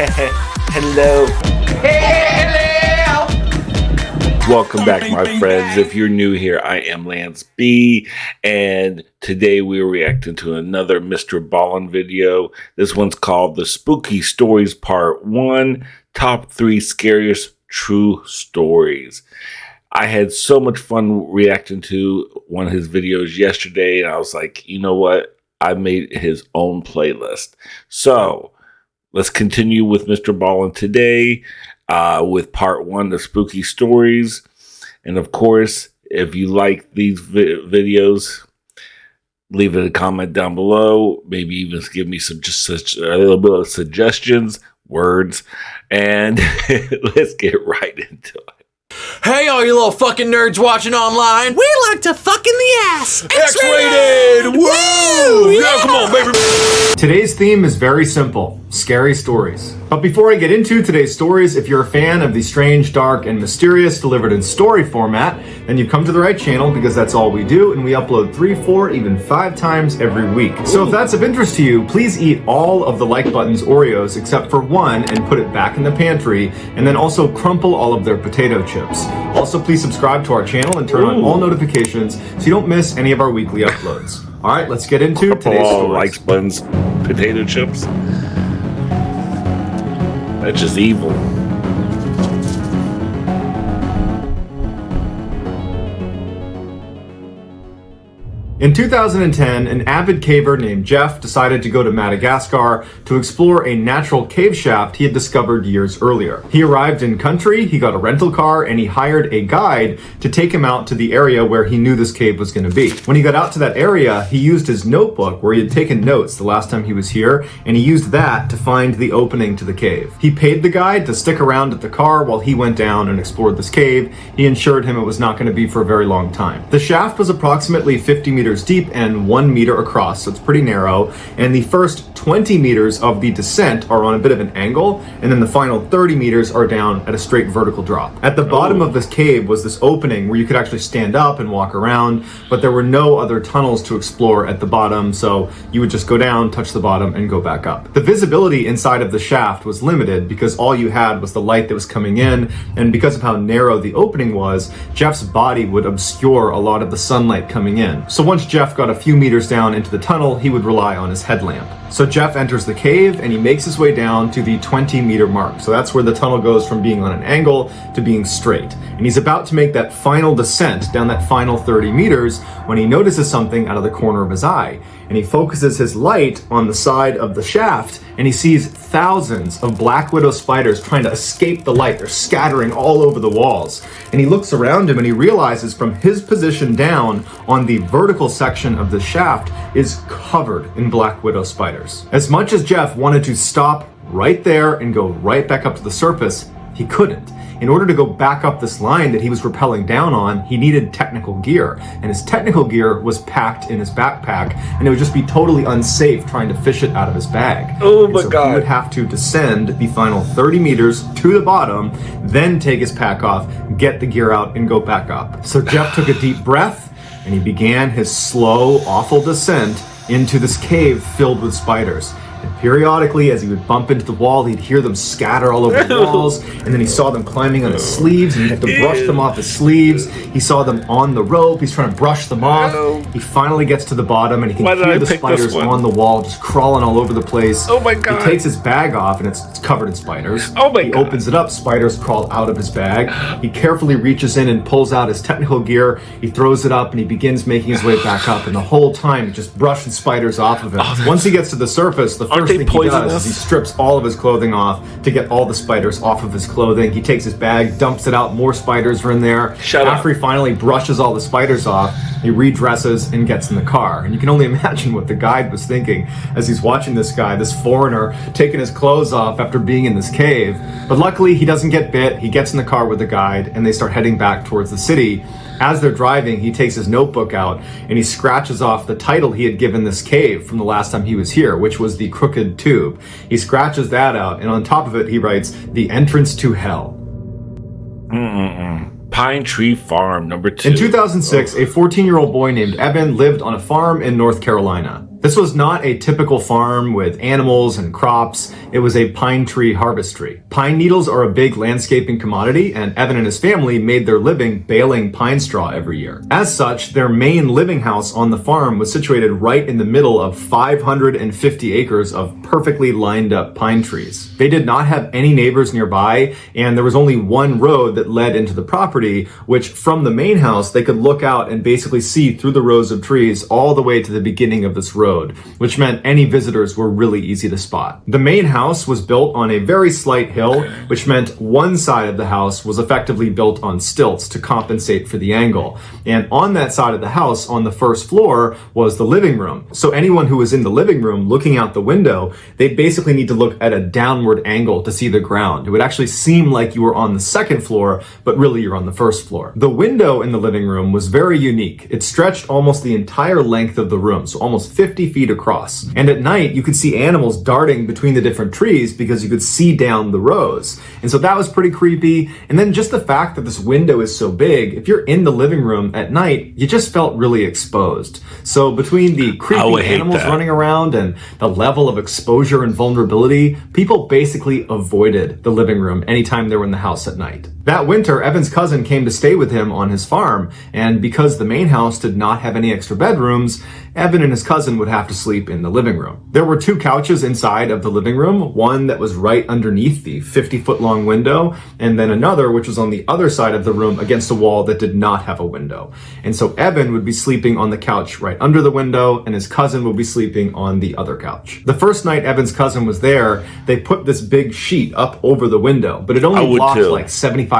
Hello. Welcome back, my friends. If you're new here, I am Lance B, and today we're reacting to another Mr. Ballin video. This one's called The Spooky Stories Part 1, Top 3 Scariest True Stories. I had so much fun reacting to one of his videos yesterday, and I was like, you know what? I made his own playlist. So let's continue with Mr. Ballin today with part 1, the spooky stories. And of course, if you like these videos, leave a comment down below. Maybe even give me some a little bit of suggestions, words, and let's get right into it. Hey, all you little fucking nerds watching online. We like to fuck in the ass. X-rated! Woo! Yeah, come on, baby. Today's theme is very simple, scary stories. But before I get into today's stories, if you're a fan of the strange, dark, and mysterious delivered in story format, then you've come to the right channel because that's all we do, and we upload 3, 4, even 5 times every week. So if that's of interest to you, please eat all of the like button's Oreos except for one and put it back in the pantry, and then also crumple all of their potato chips. Also, please subscribe to our channel and turn on all notifications so you don't miss any of our weekly uploads. All right, let's get into today's stories. Likes buttons, potato chips. That's just evil. In 2010, an avid caver named Jeff decided to go to Madagascar to explore a natural cave shaft he had discovered years earlier. He arrived in country, he got a rental car, and he hired a guide to take him out to the area where he knew this cave was going to be. When he got out to that area, he used his notebook where he had taken notes the last time he was here, and he used that to find the opening to the cave. He paid the guide to stick around at the car while he went down and explored this cave. He assured him it was not going to be for a very long time. The shaft was approximately 50 meters deep and 1 meter across, so it's pretty narrow, and the first 20 meters of the descent are on a bit of an angle, and then the final 30 meters are down at a straight vertical drop. At the bottom of this cave was this opening where you could actually stand up and walk around, but there were no other tunnels to explore at the bottom, so you would just go down, touch the bottom, and go back up. The visibility inside of the shaft was limited because all you had was the light that was coming in, and because of how narrow the opening was, Jeff's body would obscure a lot of the sunlight coming in. So once Jeff got a few meters down into the tunnel, he would rely on his headlamp. So Jeff enters the cave and he makes his way down to the 20-meter mark. So that's where the tunnel goes from being on an angle to being straight. And he's about to make that final descent down that final 30 meters when he notices something out of the corner of his eye. And he focuses his light on the side of the shaft and he sees thousands of black widow spiders trying to escape the light. They're scattering all over the walls. And he looks around him and he realizes from his position down on the vertical section of the shaft is covered in black widow spiders. As much as Jeff wanted to stop right there and go right back up to the surface, he couldn't. In order to go back up this line that he was rappelling down on, he needed technical gear, and his technical gear was packed in his backpack, and it would just be totally unsafe trying to fish it out of his bag. Oh my so God. He would have to descend the final 30 meters to the bottom, then take his pack off, get the gear out, and go back up. So Jeff took a deep breath, and he began his slow, awful descent into this cave filled with spiders. And periodically, as he would bump into the wall, he'd hear them scatter all over the walls, and then he saw them climbing on his sleeves, and he'd have to brush them off his sleeves. He saw them on the rope, he's trying to brush them off. He finally gets to the bottom, and he can hear the spiders on the wall just crawling all over the place. Oh my God. He takes his bag off, and it's covered in spiders. Oh my God. He opens it up, spiders crawl out of his bag. He carefully reaches in and pulls out his technical gear. He throws it up, and he begins making his way back up, and the whole time, he's just brushing spiders off of him. Once he gets to the surface, the first thing he does is he strips all of his clothing off to get all the spiders off of his clothing. He takes his bag, dumps it out, more spiders are in there. After he finally brushes all the spiders off, he redresses and gets in the car. And you can only imagine what the guide was thinking as he's watching this guy, this foreigner, taking his clothes off after being in this cave. But luckily, he doesn't get bit. He gets in the car with the guide, and they start heading back towards the city. As they're driving, he takes his notebook out and he scratches off the title he had given this cave from the last time he was here, which was the Crooked Tube. He scratches that out, and on top of it, he writes, "The Entrance to Hell." Pine Tree Farm, number 2. In 2006, a 14-year-old boy named Evan lived on a farm in North Carolina. This was not a typical farm with animals and crops. It was a pine tree harvestry. Pine needles are a big landscaping commodity, and Evan and his family made their living baling pine straw every year. As such, their main living house on the farm was situated right in the middle of 550 acres of perfectly lined up pine trees. They did not have any neighbors nearby, and there was only one road that led into the property, which from the main house, they could look out and basically see through the rows of trees all the way to the beginning of this road, which meant any visitors were really easy to spot. The main house was built on a very slight hill, which meant one side of the house was effectively built on stilts to compensate for the angle. And on that side of the house, on the first floor, was the living room. So anyone who was in the living room looking out the window, they basically need to look at a downward angle to see the ground. It would actually seem like you were on the second floor, but really you're on the first floor. The window in the living room was very unique. It stretched almost the entire length of the room, so almost 50 feet across. And at night, you could see animals darting between the different trees because you could see down the rows. And so that was pretty creepy. And then just the fact that this window is so big, if you're in the living room at night, you just felt really exposed. So between the creepy animals running around and the level of exposure and vulnerability, people basically avoided the living room anytime they were in the house at night. That winter, Evan's cousin came to stay with him on his farm, and because the main house did not have any extra bedrooms, Evan and his cousin would have to sleep in the living room. There were two couches inside of the living room, one that was right underneath the 50-foot long window, and then another which was on the other side of the room against a wall that did not have a window. And so Evan would be sleeping on the couch right under the window, and his cousin would be sleeping on the other couch. The first night Evan's cousin was there, they put this big sheet up over the window, but it only blocked like 75%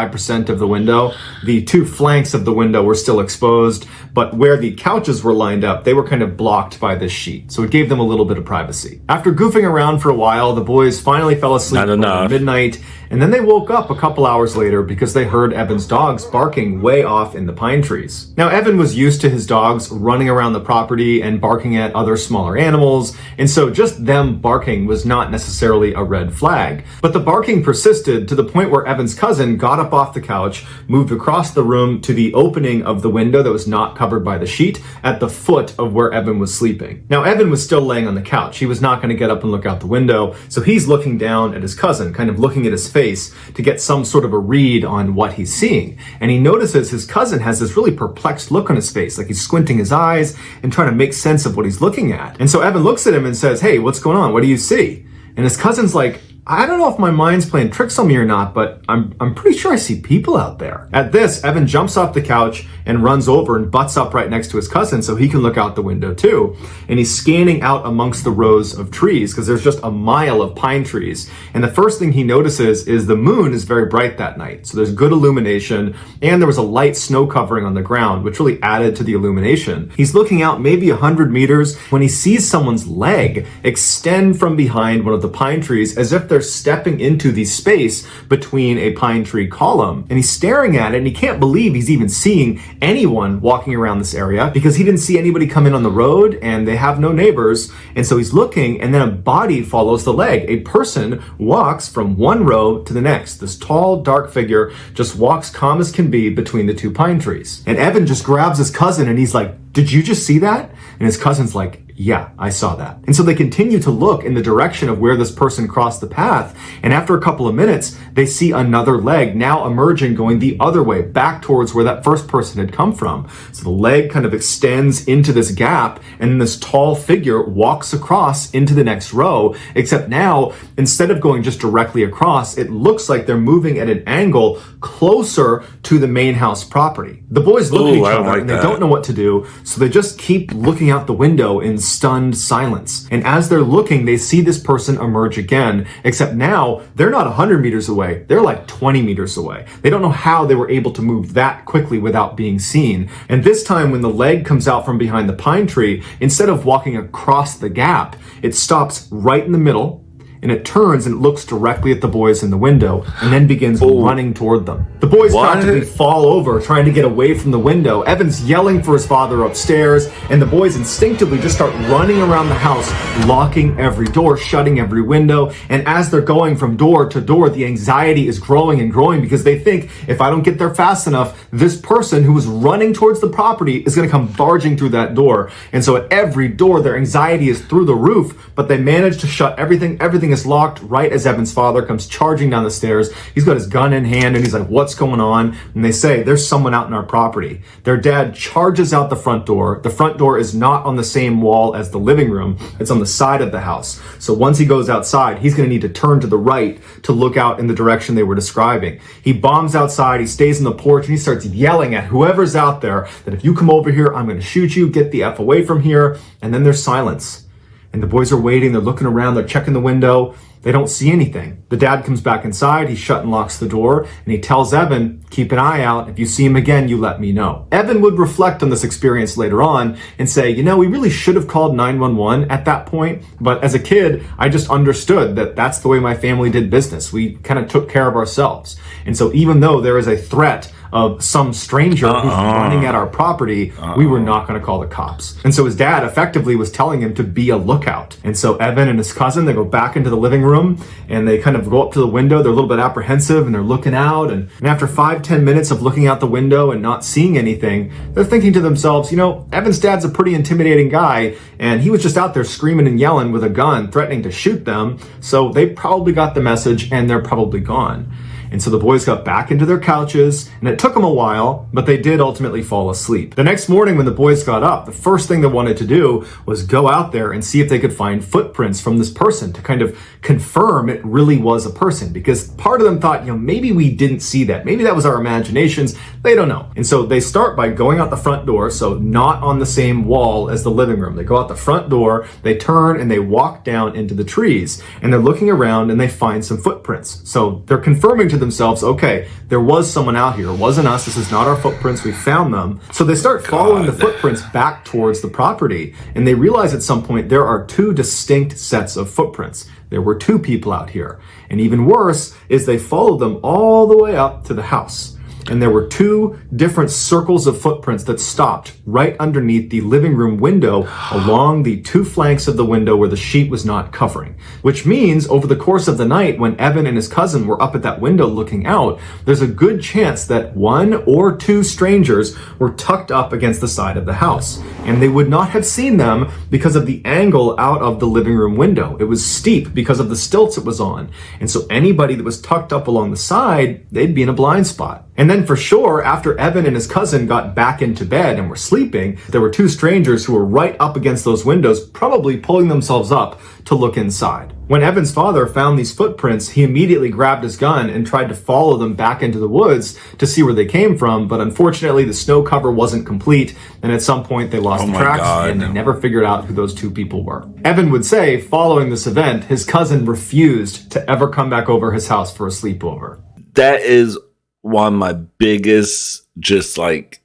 of the window. The two flanks of the window were still exposed, but where the couches were lined up, they were kind of blocked by this sheet. So it gave them a little bit of privacy. After goofing around for a while, the boys finally fell asleep around midnight, and then they woke up a couple hours later because they heard Evan's dogs barking way off in the pine trees. Now, Evan was used to his dogs running around the property and barking at other smaller animals, and so just them barking was not necessarily a red flag. But the barking persisted to the point where Evan's cousin got up off the couch, moved across the room to the opening of the window that was not covered by the sheet at the foot of where Evan was sleeping. Now, Evan was still laying on the couch. He was not going to get up and look out the window, so he's looking down at his cousin, kind of looking at his face to get some sort of a read on what he's seeing. And he notices his cousin has this really perplexed look on his face, like he's squinting his eyes and trying to make sense of what he's looking at. And so Evan looks at him and says, "Hey, what's going on? What do you see?" And his cousin's like, "I don't know if my mind's playing tricks on me or not, but I'm pretty sure I see people out there." At this, Evan jumps off the couch and runs over and butts up right next to his cousin so he can look out the window too. And he's scanning out amongst the rows of trees because there's just a mile of pine trees. And the first thing he notices is the moon is very bright that night. So there's good illumination, and there was a light snow covering on the ground, which really added to the illumination. He's looking out maybe 100 meters when he sees someone's leg extend from behind one of the pine trees as if they're stepping into the space between a pine tree column. And he's staring at it, and he can't believe he's even seeing anyone walking around this area because he didn't see anybody come in on the road and they have no neighbors. And so he's looking, and then a body follows the leg. A person walks from one row to the next. This tall, dark figure just walks calm as can be between the two pine trees. And Evan just grabs his cousin and he's like, "Did you just see that?" And his cousin's like, "Yeah, I saw that." And so they continue to look in the direction of where this person crossed the path. And after a couple of minutes, they see another leg now emerging, going the other way, back towards where that first person had come from. So the leg kind of extends into this gap, and then this tall figure walks across into the next row, except now, instead of going just directly across, it looks like they're moving at an angle closer to the main house property. The boys look at each other and they don't know what to do, so they just keep looking out the window in stunned silence. And as they're looking, they see this person emerge again, except now they're not 100 meters away, they're like 20 meters away. They don't know how they were able to move that quickly without being seen. And this time when the leg comes out from behind the pine tree, instead of walking across the gap, it stops right in the middle, and it turns and it looks directly at the boys in the window and then begins running toward them. The boys practically fall over trying to get away from the window. Evan's yelling for his father upstairs, and the boys instinctively just start running around the house, locking every door, shutting every window. And as they're going from door to door, the anxiety is growing and growing because they think, if I don't get there fast enough, this person who is running towards the property is going to come barging through that door. And so at every door, their anxiety is through the roof, but they manage to shut everything. Everything is locked right as Evan's father comes charging down the stairs. He's got his gun in hand and he's like, what's going on? And they say, there's someone out in our property. Their dad charges out the front door. The front door is not on the same wall as the living room. It's on the side of the house. So once he goes outside, he's going to need to turn to the right to look out in the direction they were describing. He bombs outside. He stays on the porch and he starts yelling at whoever's out there that if you come over here, I'm going to shoot you. Get the F away from here. And then there's silence. And the boys are waiting. They're looking around. They're checking the window. They don't see anything. The dad comes back inside. He shut and locks the door. And he tells Evan, keep an eye out. If you see him again, you let me know. Evan would reflect on this experience later on and say, you know, we really should have called 911 at that point. But as a kid, I just understood that that's the way my family did business. We kind of took care of ourselves. And so even though there is a threat of some stranger who's running at our property, we were not going to call the cops. And so his dad effectively was telling him to be a lookout. And so Evan and his cousin, they go back into the living room and they kind of go up to the window. They're a little bit apprehensive and they're looking out. And after 5-10 minutes of looking out the window and not seeing anything, they're thinking to themselves, you know, Evan's dad's a pretty intimidating guy and he was just out there screaming and yelling with a gun, threatening to shoot them. So they probably got the message and they're probably gone. And so the boys got back into their couches, and it took them a while, but they did ultimately fall asleep. The next morning when the boys got up, the first thing they wanted to do was go out there and see if they could find footprints from this person to kind of confirm it really was a person. Because part of them thought, you know, maybe we didn't see that. Maybe that was our imaginations. They don't know. And so they start by going out the front door, so not on the same wall as the living room. They go out the front door, they turn, and they walk down into the trees. And they're looking around, and they find some footprints. So they're confirming to themselves, okay, there was someone out here. It wasn't us. This is not our footprints. We found them. So they start following the footprints back towards the property. And they realize at some point there are two distinct sets of footprints. There were two people out here. And even worse is they followed them all the way up to the house. And there were two different circles of footprints that stopped right underneath the living room window along the two flanks of the window where the sheet was not covering. Which means over the course of the night when Evan and his cousin were up at that window looking out, there's a good chance that one or two strangers were tucked up against the side of the house. And they would not have seen them because of the angle out of the living room window. It was steep because of the stilts it was on. And so anybody that was tucked up along the side, they'd be in a blind spot. And then for sure, after Evan and his cousin got back into bed and were sleeping, there were two strangers who were right up against those windows, probably pulling themselves up to look inside. When Evan's father found these footprints, he immediately grabbed his gun and tried to follow them back into the woods to see where they came from. But unfortunately, the snow cover wasn't complete. And at some point, they lost the tracks and they never figured out who those two people were. Evan would say, following this event, his cousin refused to ever come back over his house for a sleepover. That is one of my biggest just like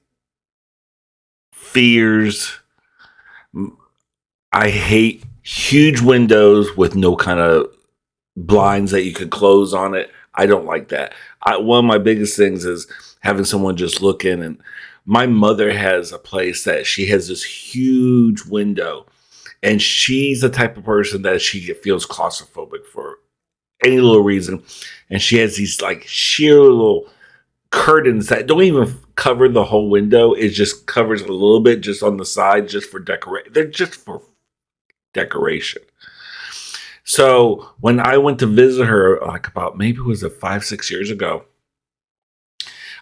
fears. I hate huge windows with no kind of blinds that you could close on it. I don't like that. One of my biggest things is having someone just look in. And my mother has a place that she has this huge window, and she's the type of person that she feels claustrophobic for any little reason. And she has these like sheer little curtains that don't even cover the whole window. It just covers a little bit just on the side, just for decoration. They're just for decoration. So when I went to visit her, like about maybe it was 5-6 years ago,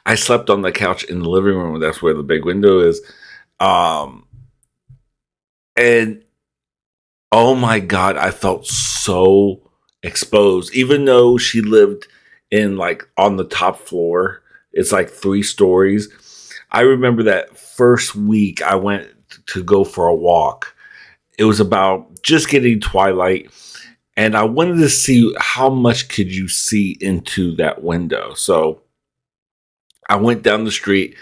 I slept on the couch in the living room. That's where the big window is. And oh my God, I felt so exposed, even though she lived in like on the top floor. It's like 3 stories. I remember that first week I went to go for a walk. It was about just getting twilight, and I wanted to see how much could you see into that window. So I went down the street,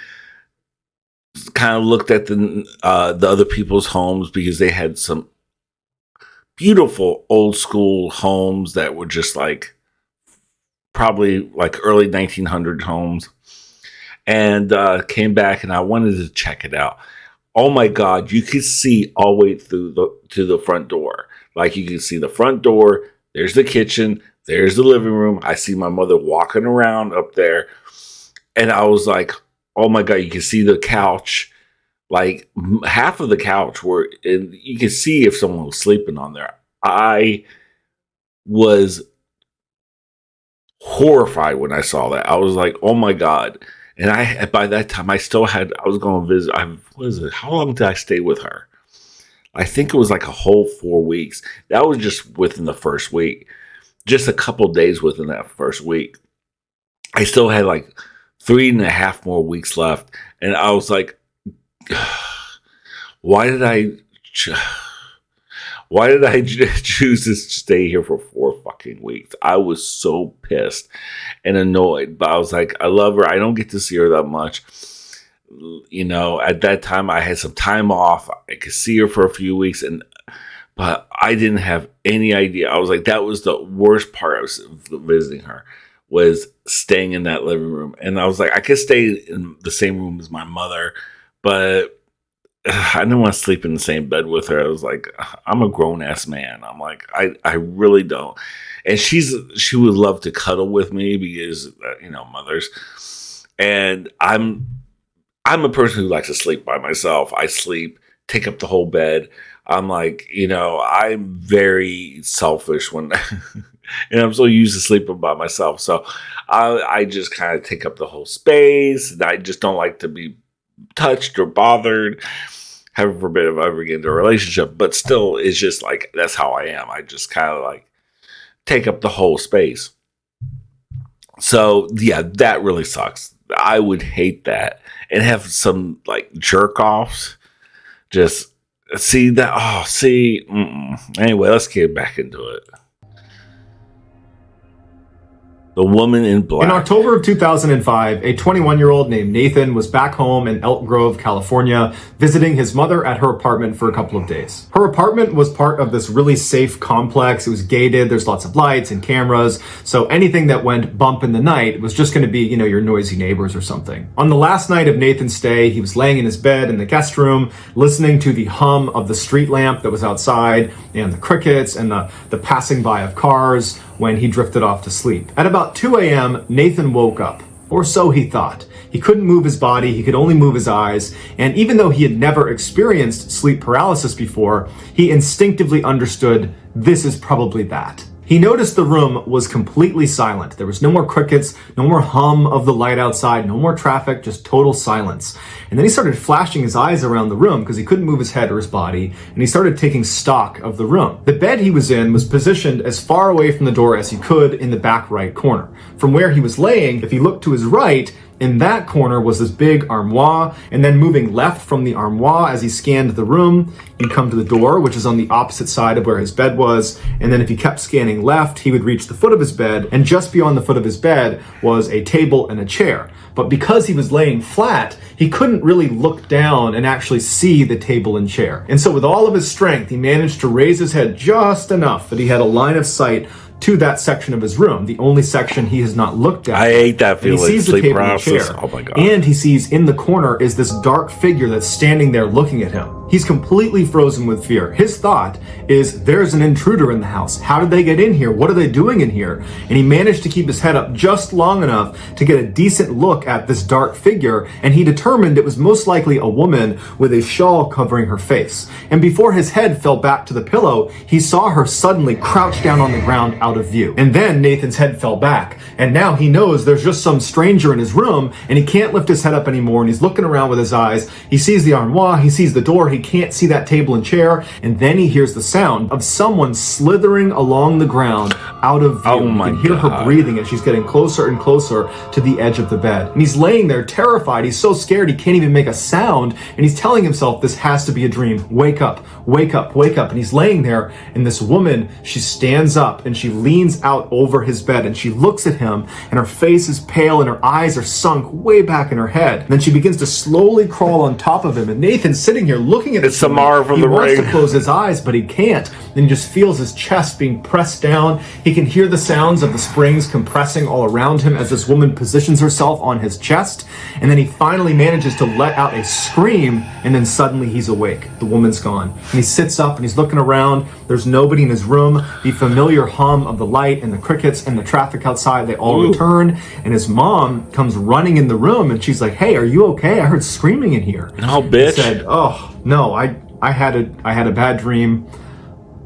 kind of looked at the other people's homes because they had some beautiful old school homes that were just like probably like early 1900 homes, and came back and I wanted to check it out. Oh my God, you could see all the way through to the front door. Like you can see the front door, there's the kitchen, there's the living room. I see my mother walking around up there. And I was like, oh my God, you can see the couch, like half of the couch and you can see if someone was sleeping on there. I was horrified when I saw that. I was like, oh my God. And by that time, I was going to visit. How long did I stay with her? I think it was like a whole 4 weeks. That was just within the first week. Just a couple days within that first week. I still had like 3.5 more weeks left. And I was like, why did I choose to stay here for 4 fucking weeks? I was so pissed and annoyed. But I was like, I love her. I don't get to see her that much. You know, at that time I had some time off. I could see her for a few weeks, but I didn't have any idea. I was like, that was the worst part of visiting her, was staying in that living room. And I was like, I could stay in the same room as my mother, but I didn't want to sleep in the same bed with her. I was like, I'm a grown ass man. I'm like, I really don't. And she would love to cuddle with me because, mothers. And I'm a person who likes to sleep by myself. I take up the whole bed. I'm like, I'm very selfish when, and I'm so used to sleeping by myself. So I just kind of take up the whole space. And I just don't like to be touched or bothered. Heaven forbid if I ever get into a relationship. But still, it's just like, that's how I am. I just kind of like take up the whole space. So, yeah, that really sucks. I would hate that. And have some like jerk offs. Just see that. Oh, see. Anyway, let's get back into it. The Woman in Black. In October of 2005, a 21-year-old named Nathan was back home in Elk Grove, California, visiting his mother at her apartment for a couple of days. Her apartment was part of this really safe complex. It was gated. There's lots of lights and cameras. So anything that went bump in the night was just going to be, your noisy neighbors or something. On the last night of Nathan's stay, he was laying in his bed in the guest room, listening to the hum of the street lamp that was outside and the crickets and the passing by of cars when he drifted off to sleep. At about 2 a.m., Nathan woke up, or so he thought. He couldn't move his body, he could only move his eyes, and even though he had never experienced sleep paralysis before, he instinctively understood this is probably that. He noticed the room was completely silent. There was no more crickets, no more hum of the light outside, no more traffic, just total silence. And then he started flashing his eyes around the room because he couldn't move his head or his body, and he started taking stock of the room. The bed he was in was positioned as far away from the door as he could in the back right corner. From where he was laying, if he looked to his right, in that corner was this big armoire, and then moving left from the armoire as he scanned the room, he'd come to the door, which is on the opposite side of where his bed was, and then if he kept scanning left, he would reach the foot of his bed, and just beyond the foot of his bed was a table and a chair. But because he was laying flat, he couldn't really look down and actually see the table and chair. And so with all of his strength, he managed to raise his head just enough that he had a line of sight to that section of his room, the only section he has not looked at. I hate that feeling. And he sees the table and chair. Oh my God. And he sees in the corner is this dark figure that's standing there looking at him. He's completely frozen with fear. His thought is, there's an intruder in the house. How did they get in here? What are they doing in here? And he managed to keep his head up just long enough to get a decent look at this dark figure, and he determined it was most likely a woman with a shawl covering her face. And before his head fell back to the pillow, he saw her suddenly crouch down on the ground out of view. And then Nathan's head fell back, and now he knows there's just some stranger in his room, and he can't lift his head up anymore, and he's looking around with his eyes. He sees the armoire, he sees the door, he can't see that table and chair, and then he hears the sound of someone slithering along the ground out of view. Oh my You can hear God. her breathing as she's getting closer and closer to the edge of the bed. And he's laying there terrified. He's so scared he can't even make a sound, and he's telling himself this has to be a dream. Wake up, wake up, wake up. And he's laying there, and this woman, she stands up and she leans out over his bed, and she looks at him, and her face is pale and her eyes are sunk way back in her head. And then she begins to slowly crawl on top of him, and Nathan's sitting here looking at this. Samara from He The wants Ring. to close his eyes, but he can't. can't. And he just feels his chest being pressed down. He can hear the sounds of the springs compressing all around him as this woman positions herself on his chest. And then he finally manages to let out a scream, and then suddenly he's awake. The woman's gone. And he sits up and he's looking around. There's nobody in his room. The familiar hum of the light and the crickets and the traffic outside, they all return. And his mom comes running in the room and she's like, "Hey, are you okay? I heard screaming in here." No, bitch. He said, "Oh, no, I had a bad dream.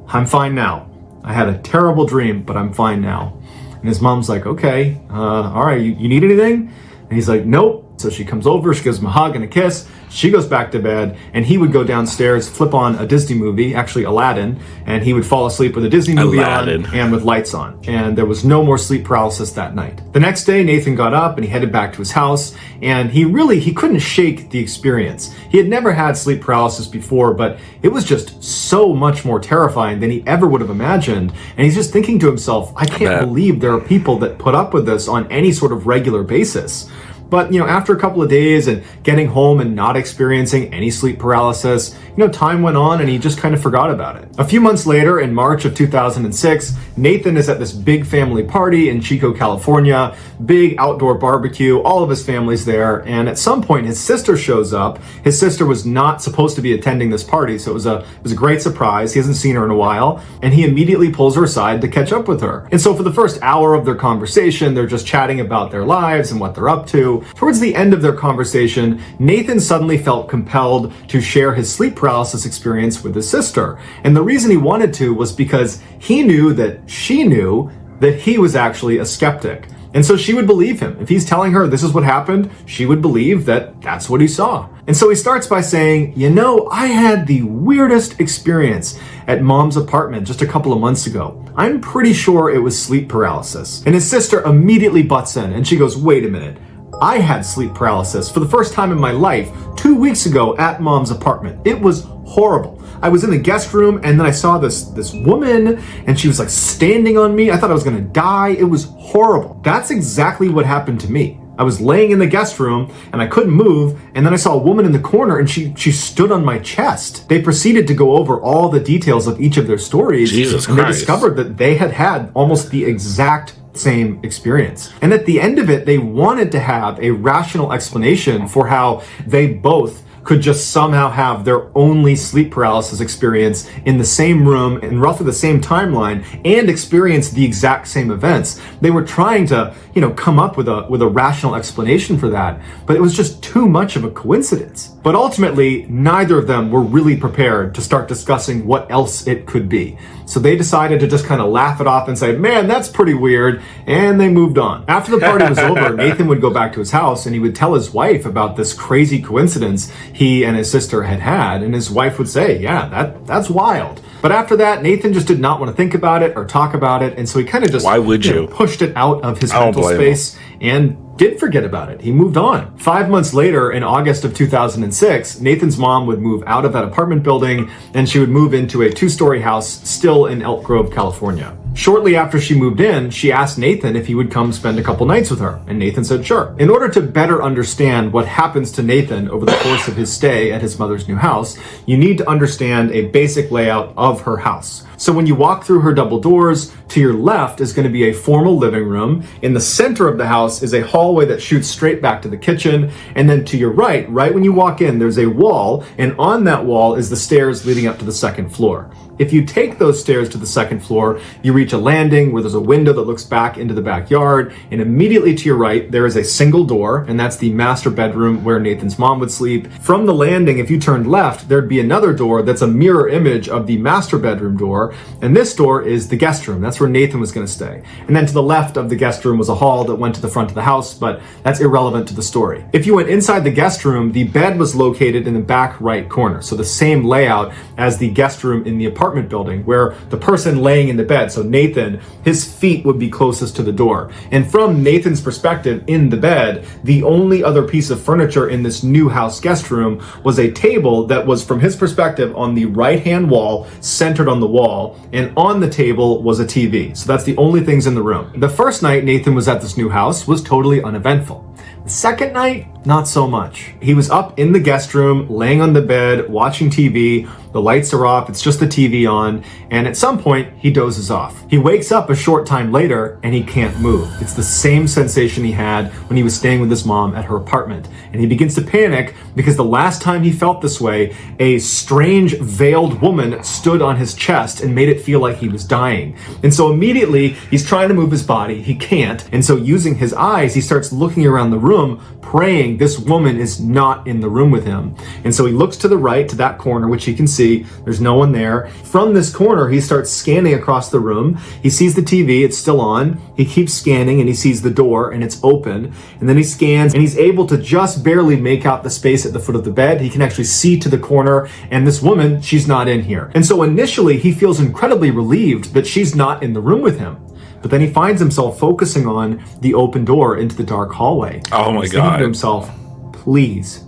I'm fine now. I had a terrible dream, but I'm fine now." And his mom's like, "Okay, all right, you need anything?" And he's like, "Nope." So she comes over, she gives him a hug and a kiss. She goes back to bed, and he would go downstairs, flip on a Disney movie, actually Aladdin, and he would fall asleep with a Disney movie on and with lights on. And there was no more sleep paralysis that night. The next day, Nathan got up and he headed back to his house, and he couldn't shake the experience. He had never had sleep paralysis before, but it was just so much more terrifying than he ever would have imagined. And he's just thinking to himself, I can't believe there are people that put up with this on any sort of regular basis. But, after a couple of days and getting home and not experiencing any sleep paralysis, time went on and he just kind of forgot about it. A few months later, in March of 2006, Nathan is at this big family party in Chico, California, big outdoor barbecue, all of his family's there, and at some point his sister shows up. His sister was not supposed to be attending this party, so it was a great surprise. He hasn't seen her in a while, and he immediately pulls her aside to catch up with her. And so for the first hour of their conversation, they're just chatting about their lives and what they're up to. Towards the end of their conversation, Nathan suddenly felt compelled to share his sleep paralysis experience with his sister. And the reason he wanted to was because he knew that she knew that he was actually a skeptic. And so she would believe him. If he's telling her this is what happened, she would believe that that's what he saw. And so he starts by saying, I had the weirdest experience at Mom's apartment just a couple of months ago. I'm pretty sure it was sleep paralysis. And his sister immediately butts in and she goes, "Wait a minute. I had sleep paralysis for the first time in my life 2 weeks ago at Mom's apartment. It was horrible. I was in the guest room and then I saw this woman and she was like standing on me. I thought I was gonna die. It was horrible." That's exactly what happened to me. I was laying in the guest room and I couldn't move, and then I saw a woman in the corner and she stood on my chest. They proceeded to go over all the details of each of their stories. Jesus and Christ. They discovered that they had almost the exact same experience. And at the end of it, they wanted to have a rational explanation for how they both could just somehow have their only sleep paralysis experience in the same room in roughly the same timeline and experience the exact same events. They were trying to, come up with a rational explanation for that, but it was just too much of a coincidence. But ultimately, neither of them were really prepared to start discussing what else it could be. So they decided to just kind of laugh it off and say, "Man, that's pretty weird," and they moved on. After the party was over, Nathan would go back to his house and he would tell his wife about this crazy coincidence he and his sister had, and his wife would say, "Yeah, that's wild." But after that, Nathan just did not want to think about it or talk about it, and so he kind of just Why would you? Pushed it out of his mental space and did forget about it. He moved on. 5 months later, in August of 2006, Nathan's mom would move out of that apartment building and she would move into a 2-story house still in Elk Grove, California. Shortly after she moved in, she asked Nathan if he would come spend a couple nights with her, and Nathan said sure. In order to better understand what happens to Nathan over the course of his stay at his mother's new house, you need to understand a basic layout of her house. So when you walk through her double doors, to your left is going to be a formal living room. In the center of the house is a hallway that shoots straight back to the kitchen. And then to your right when you walk in, there's a wall, and on that wall is the stairs leading up to the second floor. If you take those stairs to the second floor, you reach a landing where there's a window that looks back into the backyard, and immediately to your right, there is a single door, and that's the master bedroom where Nathan's mom would sleep. From the landing, if you turned left, there'd be another door that's a mirror image of the master bedroom door, and this door is the guest room. That's where Nathan was going to stay. And then to the left of the guest room was a hall that went to the front of the house, but that's irrelevant to the story. If you went inside the guest room, the bed was located in the back right corner, so the same layout as the guest room in the apartment building, where the person laying in the bed, so Nathan, his feet would be closest to the door. And from Nathan's perspective in the bed, the only other piece of furniture in this new house guest room was a table that was, from his perspective, on the right-hand wall, centered on the wall, and on the table was a TV. So that's the only things in the room. The first night Nathan was at this new house was totally uneventful. The second night, Not so much. He was up in the guest room, laying on the bed, watching TV. The lights are off, it's just the TV on, and at some point, he dozes off. He wakes up a short time later, and he can't move. It's the same sensation he had when he was staying with his mom at her apartment. And he begins to panic because the last time he felt this way, a strange veiled woman stood on his chest and made it feel like he was dying. And so immediately, he's trying to move his body, he can't. And so using his eyes, he starts looking around the room, praying this woman is not in the room with him. And so he looks to the right, to that corner, which he can see. There's no one there. From this corner, he starts scanning across the room. He sees the TV, it's still on. He keeps scanning and he sees the door and it's open. And then he scans and he's able to just barely make out the space at the foot of the bed. He can actually see to the corner, and this woman, she's not in here. And so initially, he feels incredibly relieved that she's not in the room with him. But then he finds himself focusing on the open door into the dark hallway. Oh my He's thinking God. to himself, please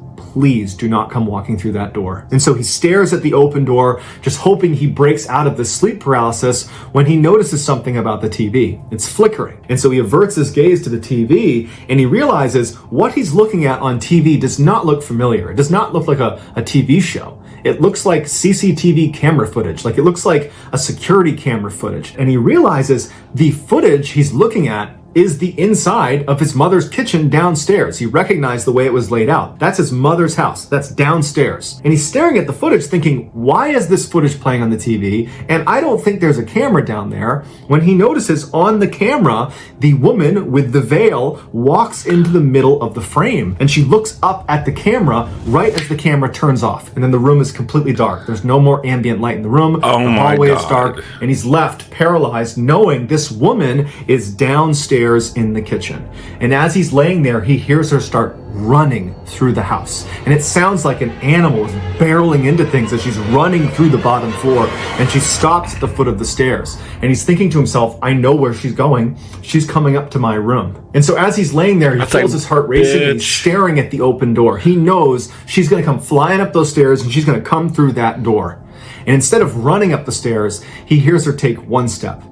do not come walking through that door. And so he stares at the open door, just hoping he breaks out of the sleep paralysis when he notices something about the TV. It's flickering. And so he averts his gaze to the TV and he realizes what he's looking at on TV does not look familiar. It does not look like a TV show. It looks like CCTV camera footage, like it looks like a security camera footage. And he realizes the footage he's looking at is the inside of his mother's kitchen downstairs. He recognized the way it was laid out. That's his mother's house. That's downstairs. And he's staring at the footage thinking, why is this footage playing on the TV? And I don't think there's a camera down there. When he notices on the camera, the woman with the veil walks into the middle of the frame. And she looks up at the camera right as the camera turns off. And then the room is completely dark. There's no more ambient light in the room. Oh the my hallway is God. dark. And he's left paralyzed knowing this woman is downstairs in the kitchen. And as he's laying there, he hears her start running through the house. And it sounds like an animal is barreling into things as she's running through the bottom floor. And she stops at the foot of the stairs. And he's thinking to himself, I know where she's going. She's coming up to my room. And so as he's laying there, he feels his heart racing and he's staring at the open door. He knows she's going to come flying up those stairs and she's going to come through that door. And instead of running up the stairs, he hears her take one step,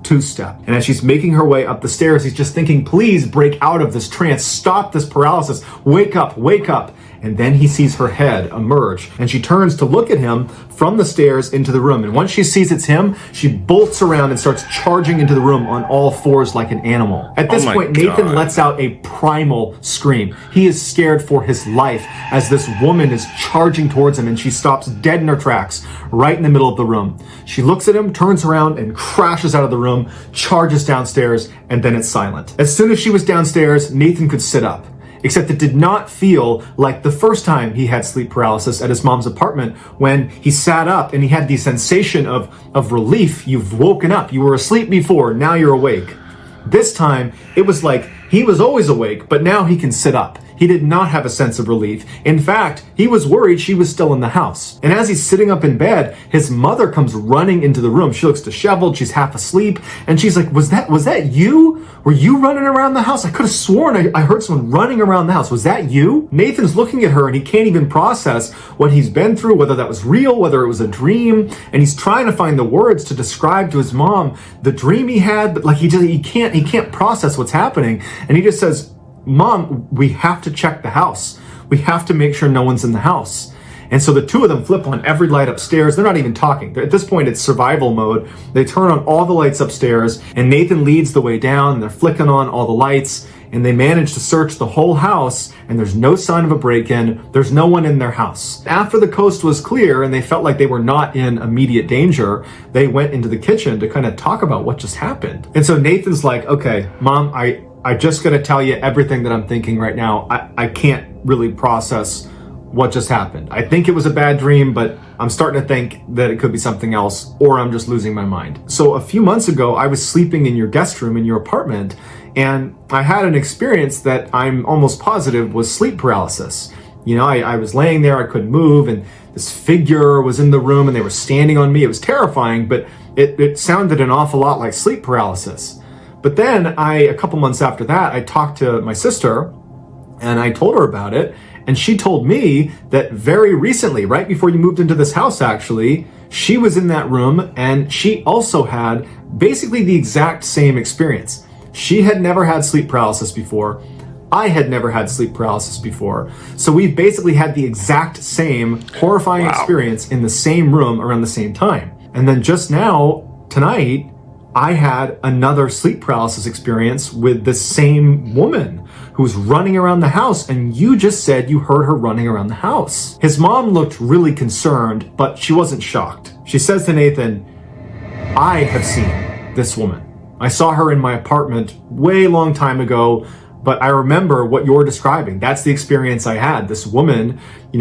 two-step. And as she's making her way up the stairs, he's just thinking, please break out of this trance, stop this paralysis, wake up, wake up. And then he sees her head emerge and she turns to look at him from the stairs into the room. And once she sees it's him, she bolts around and starts charging into the room on all fours like an animal. At this point, Nathan lets out a primal scream. He is scared for his life as this woman is charging towards him and she stops dead in her tracks right in the middle of the room. She looks at him, turns around and crashes out of the room, charges downstairs, and then it's silent. As soon as she was downstairs, Nathan could sit up. Except it did not feel like the first time he had sleep paralysis at his mom's apartment when he sat up and he had the sensation of relief. You've woken up. You were asleep before. Now you're awake. This time, it was like he was always awake, but now he can sit up. He did not have a sense of relief. In fact, he was worried she was still in the house. And as he's sitting up in bed, his mother comes running into the room. She looks disheveled, she's half asleep, and she's like, was that you? Were you running around the house? I could have sworn I heard someone running around the house. Was that you? Nathan's looking at her and he can't even process what he's been through, whether that was real, whether it was a dream, and he's trying to find the words to describe to his mom the dream he had, but like he can't process what's happening. And he just says, Mom, we have to check the house. We have to make sure no one's in the house. And so the two of them flip on every light upstairs. They're not even talking. At this point, it's survival mode. They turn on all the lights upstairs, and Nathan leads the way down, and they're flicking on all the lights, and they manage to search the whole house, and there's no sign of a break-in. There's no one in their house. After the coast was clear, and they felt like they were not in immediate danger, they went into the kitchen to kind of talk about what just happened. And so Nathan's like, okay, Mom, I just gotta tell you everything that I'm thinking right now. I can't really process what just happened. I think it was a bad dream, but I'm starting to think that it could be something else, or I'm just losing my mind. So a few months ago, I was sleeping in your guest room in your apartment, and I had an experience that I'm almost positive was sleep paralysis. You know, I was laying there, I couldn't move, and this figure was in the room, and they were standing on me. It was terrifying, but it sounded an awful lot like sleep paralysis. But then a couple months after that, I talked to my sister and I told her about it. And she told me that very recently, right before you moved into this house, actually, she was in that room and she also had basically the exact same experience. She had never had sleep paralysis before, I had never had sleep paralysis before. So we've basically had the exact same horrifying experience in the same room around the same time. And then just now, tonight, I had another sleep paralysis experience with the same woman who's running around the house, and you just said you heard her running around the house. His mom looked really concerned, but she wasn't shocked. She says to Nathan, I have seen this woman. I saw her in my apartment way long time ago, but I remember what you're describing. That's the experience I had. This woman,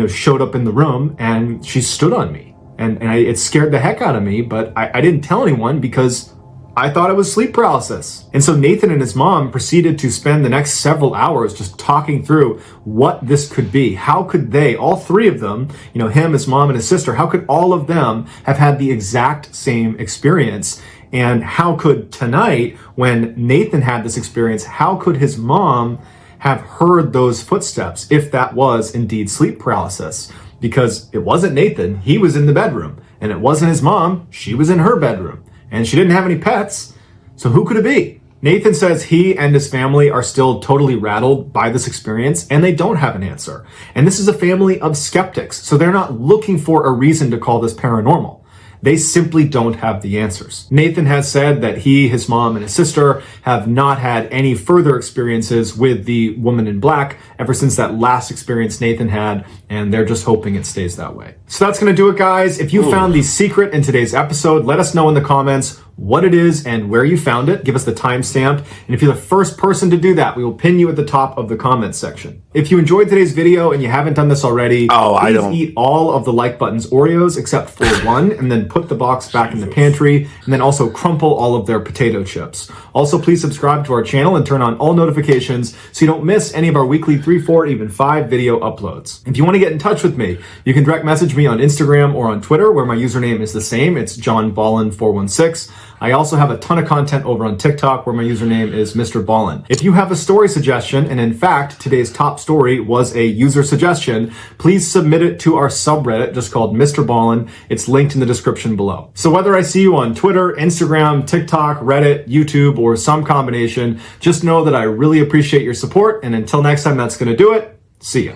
showed up in the room and she stood on me. And it scared the heck out of me, but I didn't tell anyone because I thought it was sleep paralysis. And so Nathan and his mom proceeded to spend the next several hours just talking through what this could be. How could they, all three of them, him, his mom, and his sister, how could all of them have had the exact same experience? And how could tonight, when Nathan had this experience, how could his mom have heard those footsteps if that was indeed sleep paralysis? Because it wasn't Nathan, he was in the bedroom. And it wasn't his mom, she was in her bedroom. And she didn't have any pets, so who could it be? Nathan says he and his family are still totally rattled by this experience, and they don't have an answer. And this is a family of skeptics, so they're not looking for a reason to call this paranormal. They simply don't have the answers. Nathan has said that he, his mom, and his sister have not had any further experiences with the woman in black ever since that last experience Nathan had, and they're just hoping it stays that way. So that's gonna do it, guys. If you found the secret in today's episode, let us know in the comments what it is and where you found it. Give us the timestamp. And if you're the first person to do that, we will pin you at the top of the comments section. If you enjoyed today's video and you haven't done this already, please eat all of the like button's Oreos except for one, and then put the box back in the pantry, and then also crumple all of their potato chips. Also, please subscribe to our channel and turn on all notifications so you don't miss any of our weekly 3, 4, even 5 video uploads. If you want to get in touch with me, you can direct message me on Instagram or on Twitter, where my username is the same. It's JohnBallin416. I also have a ton of content over on TikTok where my username is Mr. Ballin. If you have a story suggestion, and in fact, today's top story was a user suggestion, please submit it to our subreddit just called Mr. Ballin. It's linked in the description below. So whether I see you on Twitter, Instagram, TikTok, Reddit, YouTube, or some combination, just know that I really appreciate your support. And until next time, that's going to do it. See ya.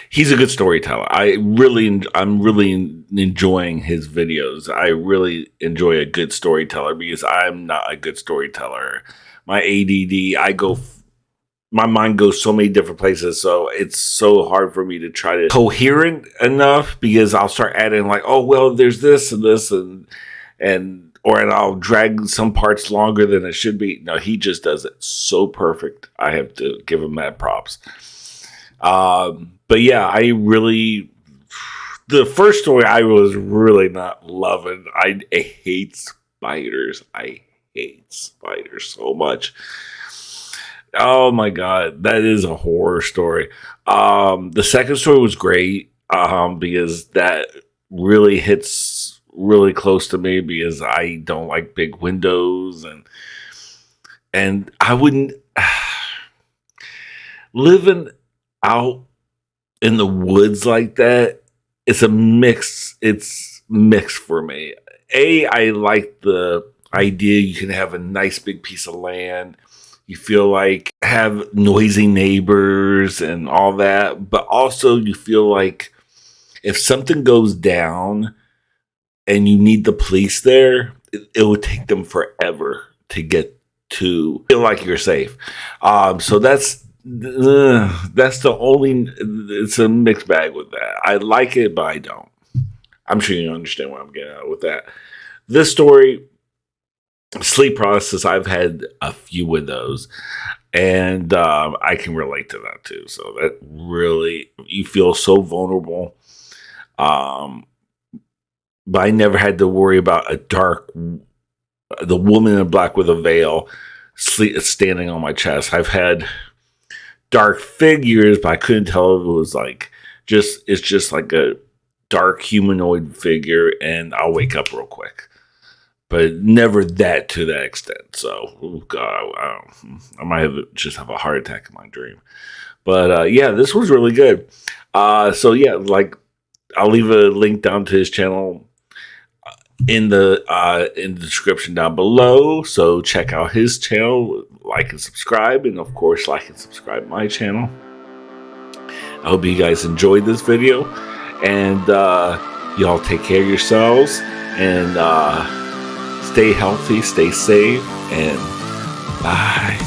He's a good storyteller. I'm really enjoying his videos. I really enjoy a good storyteller because I'm not a good storyteller. My ADD, my mind goes so many different places, so it's so hard for me to try to coherent enough because I'll start adding like, oh well, there's this and this and I'll drag some parts longer than it should be. No, he just does it so perfect. I have to give him mad props. But yeah, the first story I was really not loving. I hate spiders. I hate spiders so much. Oh my God, that is a horror story. The second story was great, because that really hits really close to me because I don't like big windows and I wouldn't living out in the woods like that. It's mixed for me. I like the idea you can have a nice big piece of land. You feel like have noisy neighbors and all that, but also you feel like if something goes down and you need the police there, it would take them forever to get to feel like you're safe. So that's the only. It's a mixed bag with that. I like it, but I don't. I'm sure you understand what I'm getting at with that. This story, sleep paralysis, I've had a few of those, and I can relate to that too. So that really, you feel so vulnerable. But I never had to worry about the woman in black with a veil standing on my chest. I've had dark figures, but I couldn't tell if it was like it's just like a dark humanoid figure, and I'll wake up real quick. But never that to that extent. So, oh God, I might just have a heart attack in my dream. But yeah, this was really good. So yeah, like I'll leave a link down to his channel. in the description down below. So check out his channel, like and subscribe, and of course like and subscribe my channel. I hope you guys enjoyed this video, and y'all take care of yourselves, and stay healthy, stay safe, and bye.